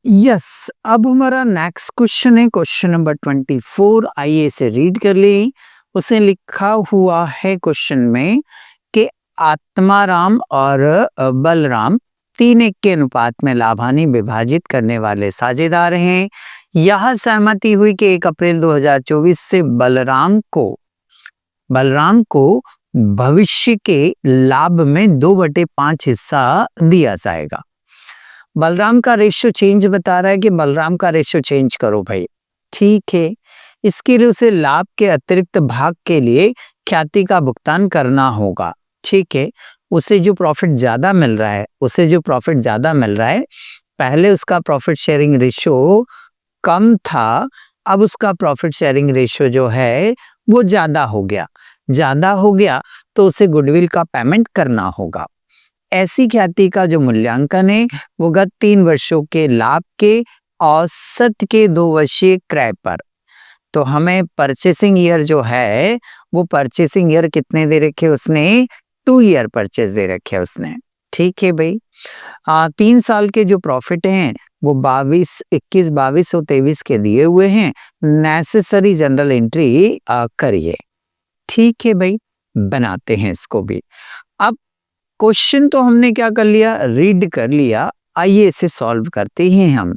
Yes. अब हमारा next question है क्वेश्चन नंबर 24। आइए इसे रीड कर ले। उसे लिखा हुआ है क्वेश्चन में कि आत्माराम और बलराम 3:1 के अनुपात में लाभानी विभाजित करने वाले साझेदार हैं। यह सहमति हुई कि 1 अप्रैल 2024 से बलराम को भविष्य के लाभ में 2/5 हिस्सा दिया जाएगा। बलराम का रेशियो चेंज बता रहा है कि बलराम का रेशियो चेंज करो भाई। ठीक है, इसके लिए उसे लाभ के अतिरिक्त भाग के लिए ख्याति का भुगतान करना होगा। ठीक है, उसे जो प्रॉफिट ज्यादा मिल रहा है, पहले उसका प्रॉफिट शेयरिंग रेशियो कम था, अब उसका प्रॉफिट शेयरिंग रेशियो जो है वो ज्यादा हो गया तो उसे गुडविल का पेमेंट करना होगा। ऐसी ख्याति का जो मूल्यांकन है वो गत 3 वर्षों के लाभ के औसत के 2 वर्षीय क्रय पर। तो हमें परचेसिंग ईयर जो है वो परचेसिंग ईयर कितने दे रखे उसने, 2 ईयर परचेस दे रखे उसने। ठीक है भाई। 3 साल के जो प्रॉफिट हैं वो 21, 22 और 23 के दिए हुए हैं। नेसेसरी जनरल एंट्री करिए। ठीक है भाई, बनाते हैं इसको भी। अब क्वेश्चन तो हमने क्या कर लिया, रीड कर लिया। आइए इसे सॉल्व करते हैं हम।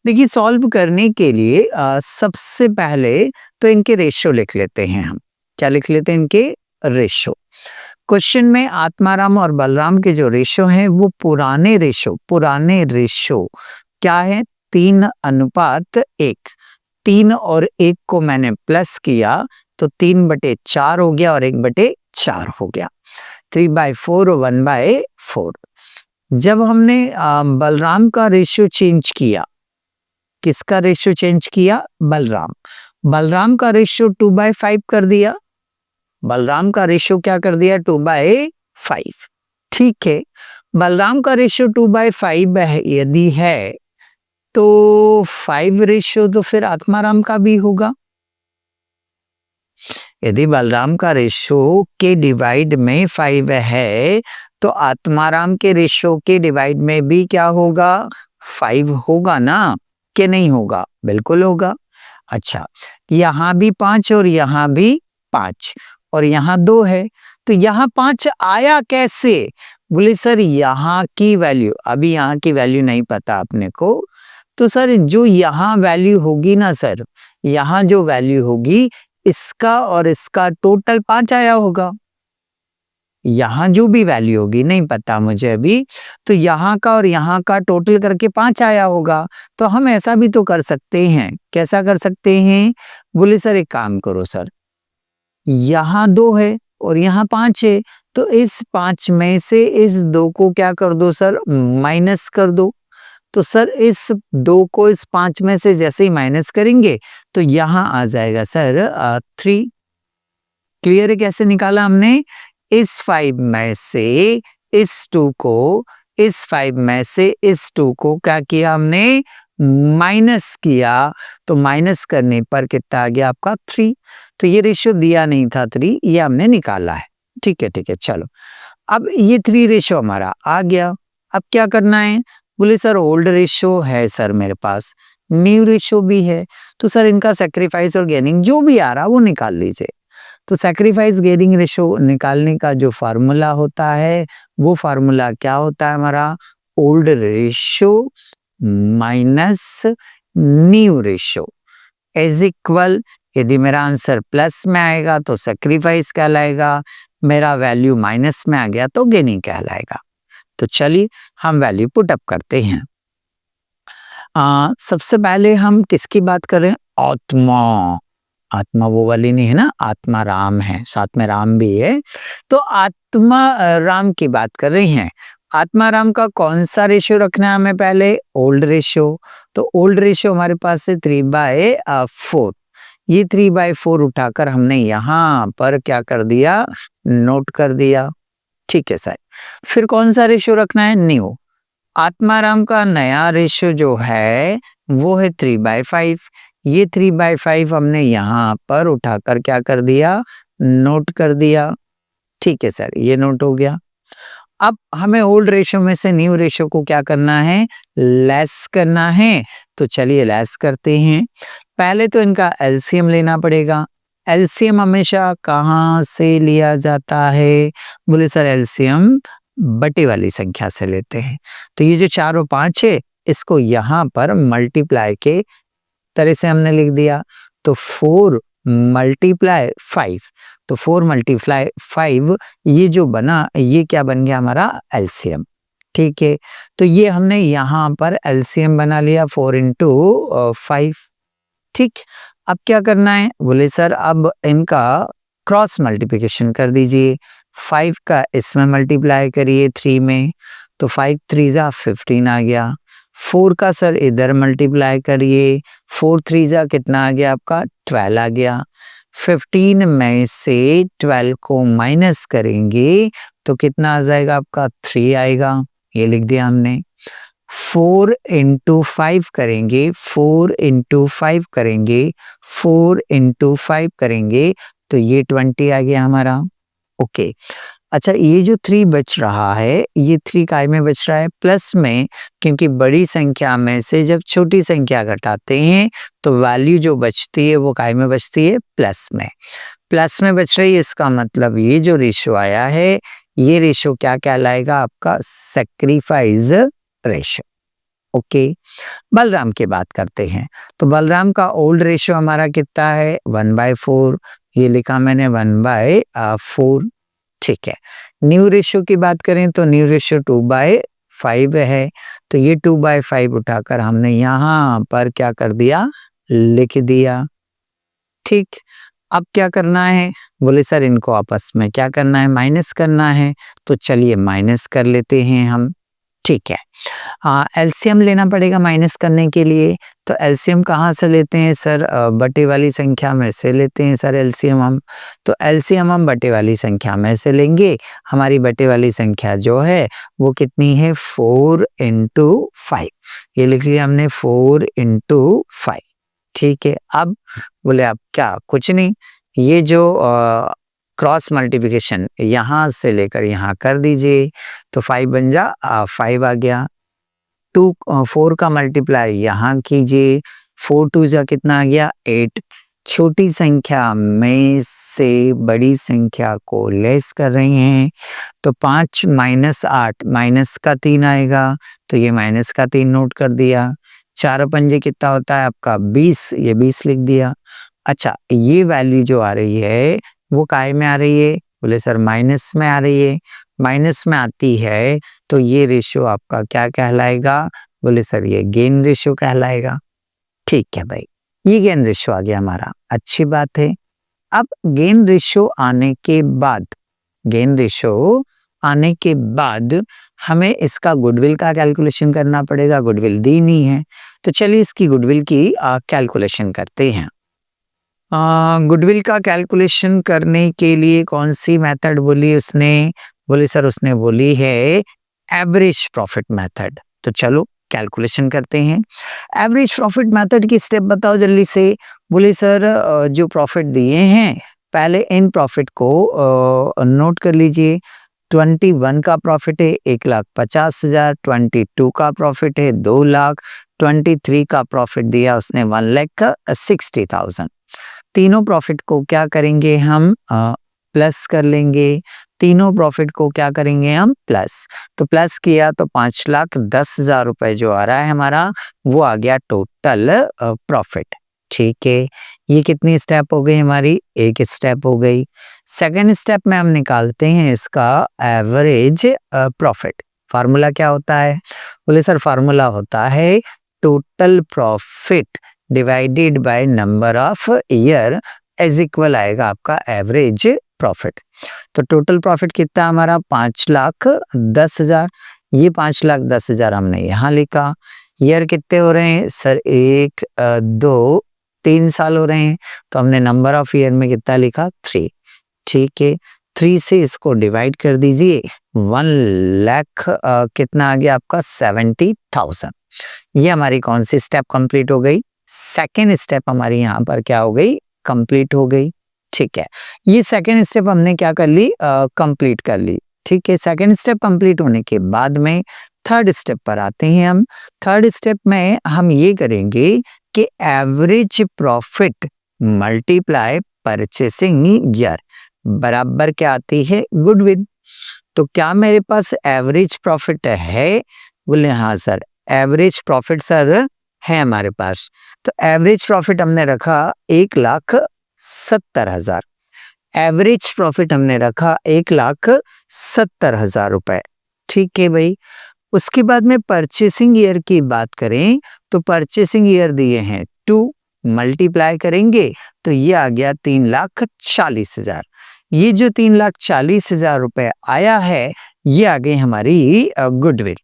देखिए, सॉल्व करने के लिए सबसे पहले तो इनके रेशियो लिख लेते हैं हम। क्या लिख लेते हैं, इनके रेशियो। क्वेश्चन में आत्माराम और बलराम के जो रेशियो हैं वो पुराने रेशियो क्या है, 3:1। 3 और 1 को मैंने प्लस किया तो 3/4 हो गया और 1/4 हो गया। 3/4 और 1/4। जब हमने बलराम का रेशियो चेंज किया, किसका रेशियो चेंज किया, बलराम का रेशियो 2/5 कर दिया। बलराम का रेशियो क्या कर दिया, 2/5। ठीक है, बलराम का रेशियो 2/5 यदि है तो 5 रेशियो तो फिर आत्माराम का भी होगा। यदि बलराम का रेशियो के डिवाइड में 5 है तो आत्माराम के रेशियो के डिवाइड में भी क्या होगा, 5 होगा ना, कि नहीं होगा, बिल्कुल होगा। अच्छा, यहाँ भी 5 और यहाँ भी 5 और यहाँ 2 है, तो यहाँ 5 आया कैसे, बोले सर यहाँ की वैल्यू, अभी यहाँ की वैल्यू नहीं पता अपने को, तो सर जो यहाँ वैल्यू होगी ना सर, यहाँ जो वैल्यू होगी इसका और इसका टोटल 5 आया होगा। यहाँ जो भी वैल्यू होगी नहीं पता मुझे अभी, तो यहाँ का और यहाँ का टोटल करके 5 आया होगा। तो हम ऐसा भी तो कर सकते हैं, कैसा कर सकते हैं, बोले सर एक काम करो सर, यहाँ 2 है और यहाँ 5 है, तो इस 5 में से इस 2 को क्या कर दो सर, माइनस कर दो। तो सर इस 2 को इस 5 में से जैसे ही माइनस करेंगे तो यहाँ आ जाएगा सर 3। क्लियर है कैसे निकाला हमने, इस 5 में से इस 2 को, इस 5 में से इस 2 को क्या किया हमने, माइनस किया, तो माइनस करने पर कितना आ गया आपका 3। तो ये रेशियो दिया नहीं था 3, ये हमने निकाला है। ठीक है, चलो अब ये 3 रेशियो हमारा आ गया। अब क्या करना है, बोले सर ओल्ड रेशियो है सर मेरे पास, न्यू रेशियो भी है, तो सर इनका सैक्रिफाइस और गेनिंग जो भी आ रहा वो निकाल लीजिए। तो सैक्रिफाइस गेनिंग रेशियो निकालने का जो फार्मूला होता है वो फार्मूला क्या होता है हमारा, old ratio minus new ratio is equal, यदि मेरा आंसर प्लस में आएगा तो सैक्रिफाइस कहलाएगा, मेरा वैल्यू माइनस में आ गया तो गेनिंग कहलाएगा। तो चलिए हम वैल्यू पुट अप करते हैं। सबसे पहले हम किसकी बात कर रहे हैं, आत्मा वो वाली नहीं है ना, आत्मा राम है, साथ में राम भी है, तो आत्मा राम की बात कर रही हैं। आत्मा राम का कौन सा रेशियो रखना है हमें, पहले ओल्ड रेशियो। तो ओल्ड रेशियो हमारे पास है 3/4। ये 3/4 उठाकर हमने यहाँ पर क्या कर दिया, नोट कर दिया। ठीक है सर, फिर कौन सा रेशियो रखना है, न्यू। आत्माराम का नया रेशियो जो है वो है 3/5। ये 3/5 हमने यहाँ पर उठाकर क्या कर दिया, नोट कर दिया। ठीक है सर, ये नोट हो गया। अब हमें ओल्ड रेशो में से न्यू रेशो को क्या करना है, लेस करना है। तो चलिए लेस करते हैं। पहले तो इनका एलसीएम लेना पड़ेगा। एलसीएम हमेशा कहाँ से लिया जाता है, बोले सर एलसीएम बटे वाली संख्या से लेते हैं। तो ये जो 4 और 5 है, इसको यहाँ पर मल्टीप्लाई के तरह से हमने लिख दिया। तो 4 मल्टीप्लाई 5, तो 4 मल्टीप्लाई 5 ये जो बना, ये क्या बन गया हमारा एलसीएम। ठीक है, तो ये हमने यहाँ पर एलसीएम बना लिया 4 इंटू 5। ठीक, अब क्या करना है, बोले सर अब इनका क्रॉस मल्टीप्लिकेशन कर दीजिए। 5 का इसमें मल्टीप्लाई करिए 3 में, तो 5 3 जा 15 आ गया। 4 का सर इधर मल्टीप्लाई करिए, 4 3 जा कितना आ गया आपका 12 आ गया। 15 में से 12 को माइनस करेंगे तो कितना आ जाएगा आपका 3 आएगा, ये लिख दिया हमने। 4 इंटू 5 करेंगे, 4 इंटू 5 करेंगे, 4 इंटू 5 करेंगे तो ये 20 आ गया हमारा। ओके, अच्छा ये जो 3 बच रहा है, ये 3 काय में बच रहा है, प्लस में, क्योंकि बड़ी संख्या में से जब छोटी संख्या घटाते हैं तो वैल्यू जो बचती है वो काय में बचती है, प्लस में। प्लस में बच रही है, इसका मतलब ये जो रेशो आया है, ये रेशो क्या कहलाएगा आपका, सैक्रिफाइस रेशो। ओके, बलराम की बात करते हैं। तो बलराम का ओल्ड रेशो हमारा कितना है, 1/4, ये लिखा मैंने 1/4। ठीक है, न्यू रेशो की बात करें तो न्यू रेशो 2/5 है, तो ये 2/5 उठाकर हमने यहाँ पर क्या कर दिया, लिख दिया। ठीक, अब क्या करना है, बोले सर इनको आपस में क्या करना है, माइनस करना है। तो चलिए माइनस कर लेते हैं हम। ठीक है, एलसीएम लेना पड़ेगा माइनस करने के लिए। तो एलसीएम कहाँ से लेते हैं सर, बटे वाली संख्या में से लेते हैं सर एलसीएम हम। तो एलसीएम हम बटे वाली संख्या में से लेंगे। हमारी बटे वाली संख्या जो है वो कितनी है, 4 इंटू 5, ये लिख लिया हमने 4 इंटू 5। ठीक है, अब बोले अब क्या, कुछ नहीं, ये जो क्रॉस मल्टीप्लिकेशन यहाँ से लेकर यहाँ कर दीजिए, तो 5 बन जा 5 आ गया। 4 का मल्टीप्लाई यहाँ कीजिए, 4 2 जा कितना आ गया 8। छोटी संख्या में से बड़ी संख्या को लेस कर रहे हैं, तो 5 माइनस 8, माइनस का 3 आएगा, तो ये माइनस का 3 नोट कर दिया। 4 पंजे कितना होता है आपका 20, ये 20 लिख दिया। अच्छा, ये वैल्यू जो आ रही है वो काय में आ रही है, बोले सर माइनस में आ रही है। माइनस में आती है तो ये रेशियो आपका क्या कहलाएगा, बोले सर ये गेन रेशियो कहलाएगा। ठीक है भाई, ये गेन रेशियो आ गया हमारा, अच्छी बात है। अब गेन रेशियो आने के बाद, गेन रेशियो आने के बाद हमें इसका गुडविल का कैलकुलेशन करना पड़ेगा। गुडविल दी नहीं है, तो चलिए इसकी गुडविल की कैलकुलेशन करते हैं। गुडविल का कैलकुलेशन करने के लिए कौन सी मेथड बोली उसने, बोली सर उसने बोली है एवरेज प्रॉफिट मेथड। तो चलो कैलकुलेशन करते हैं। एवरेज प्रॉफिट मेथड की स्टेप बताओ जल्दी से। बोले सर जो प्रॉफिट दिए हैं, पहले इन प्रॉफिट को नोट कर लीजिए। 21 का प्रॉफिट है 1,50,000, 22 का प्रॉफिट है 2 लाख, 23 का प्रॉफिट दिया उसने 1,60,000। तीनों प्रॉफिट को क्या करेंगे हम, प्लस कर लेंगे। तीनों प्रॉफिट को क्या करेंगे हम, प्लस। तो प्लस किया तो 5,10,000 रुपए जो आ रहा है हमारा, वो आ गया टोटल प्रॉफिट। ठीक है, ये कितनी स्टेप हो गई हमारी, एक स्टेप हो गई। सेकेंड स्टेप में हम निकालते हैं इसका एवरेज प्रॉफिट। फार्मूला क्या होता है, बोले सर फार्मूला होता है total profit divided by number of year is equal आएगा आपका एवरेज प्रॉफिट। तो टोटल प्रॉफिट कितना हमारा 5,10,000, ये 5,10,000 हमने यहाँ लिखा। ईयर कितने हो रहे हैं सर, 1 2 3 साल हो रहे हैं, तो हमने नंबर ऑफ ईयर में कितना लिखा 3। ठीक है, 3 से इसको डिवाइड कर दीजिए, 1 लाख कितना आ गया आपका 70,000। ये हमारी कौन सी स्टेप कंप्लीट हो गई, सेकेंड स्टेप हमारी यहाँ पर क्या हो गई, कंप्लीट हो गई। ठीक है, ये सेकेंड स्टेप हमने क्या कर ली, कंप्लीट कर ली। ठीक है, सेकंड स्टेप कंप्लीट होने के बाद में थर्ड स्टेप पर आते हैं हम। थर्ड स्टेप में हम ये करेंगे कि average profit multiply purchasing year बराबर क्या आती है, गुडविल। तो क्या मेरे पास एवरेज प्रॉफिट है? बोले हाँ सर, एवरेज प्रॉफिट सर है हमारे पास। तो एवरेज प्रॉफिट हमने रखा 1,70,000। एवरेज प्रॉफिट हमने रखा 1,70,000 रुपए। ठीक है भाई। उसके बाद में परचेसिंग ईयर की बात करें तो परचेसिंग ईयर दिए हैं 2, मल्टीप्लाई करेंगे तो ये आ गया 3,40,000। ये जो 3,40,000 रुपए आया है ये आ गई हमारी गुडविल।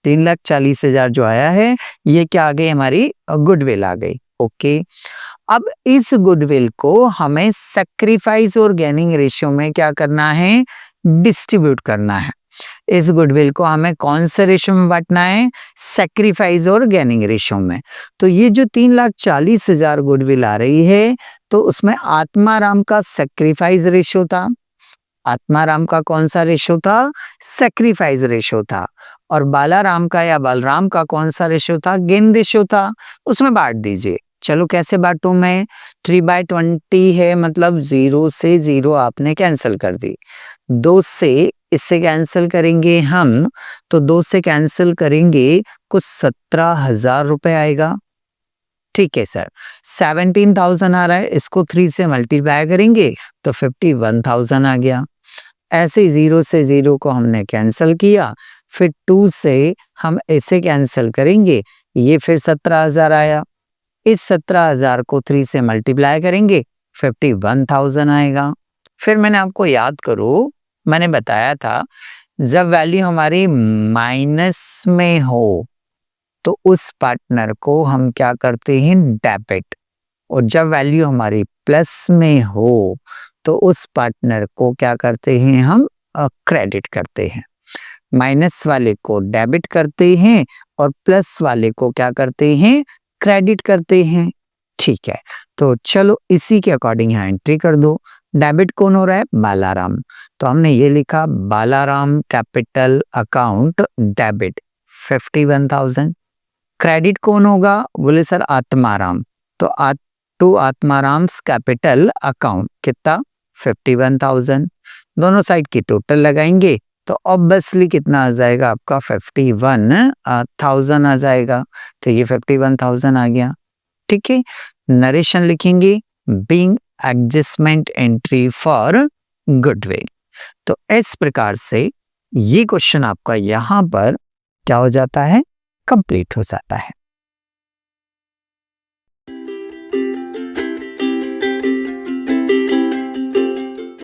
3,40,000 जो आया है ये क्या आ गई, हमारी गुडविल आ गई। ओके, अब इस गुडविल को हमें सैक्रिफाइस और गेनिंग रेशियो में क्या करना है, डिस्ट्रीब्यूट करना है। इस गुडविल को हमें कौन से रेशियो में बांटना है, सैक्रिफाइस और गेनिंग रेशियो में। तो ये जो 3,40,000 गुडविल आ रही है तो उसमें आत्माराम का सैक्रिफाइस रेशियो था। आत्माराम का कौन सा रेशियो था, सैक्रिफाइस रेशियो था। और बालाराम का या बलराम का कौन सा रेशियो था, गेन रेशियो था। उसमें बांट दीजिए। चलो कैसे बांटू मैं, 3/20 है, मतलब 0 से 0 आपने कैंसिल कर दी। 2 से इससे कैंसिल करेंगे हम, तो 2 से कैंसिल करेंगे कुछ 17,000 रुपए आएगा। ठीक है सर, 17,000 आ रहा है, इसको 3 से मल्टीप्लाई करेंगे तो 51,000 आ गया। ऐसे 0 से 0 को हमने कैंसिल किया, फिर 2 से हम ऐसे कैंसिल करेंगे, ये फिर 17,000 आया। इस 17,000 को 3 से मल्टीप्लाई करेंगे 51,000 आएगा। फिर मैंने आपको याद करो, मैंने बताया था जब वैल्यू हमारी माइनस में हो तो उस पार्टनर को हम क्या करते हैं, डेबिट। और जब वैल्यू हमारी प्लस में हो तो उस पार्टनर को क्या करते हैं, हम क्रेडिट करते हैं। माइनस वाले को डेबिट करते हैं और प्लस वाले को क्या करते हैं, क्रेडिट करते हैं। ठीक है, तो चलो इसी के अकॉर्डिंग यहाँ एंट्री कर दो। डेबिट कौन हो रहा है, बालाराम। तो हमने ये लिखा Balaram capital account debit 51,000। Credit कौन होगा, बोले सर आत्माराम। तो टू आत्माराम्स कैपिटल अकाउंट कितना, 51,000। दोनों साइड की टोटल लगाएंगे तो ऑब्वियसली कितना आ जाएगा आपका, 51,000 आ जाएगा। तो ये 51,000 आ गया। ठीक है, नरेशन लिखेंगे, being adjustment entry for goodwill. तो इस प्रकार से ये क्वेश्चन आपका यहाँ पर क्या हो जाता है, कंप्लीट हो जाता है।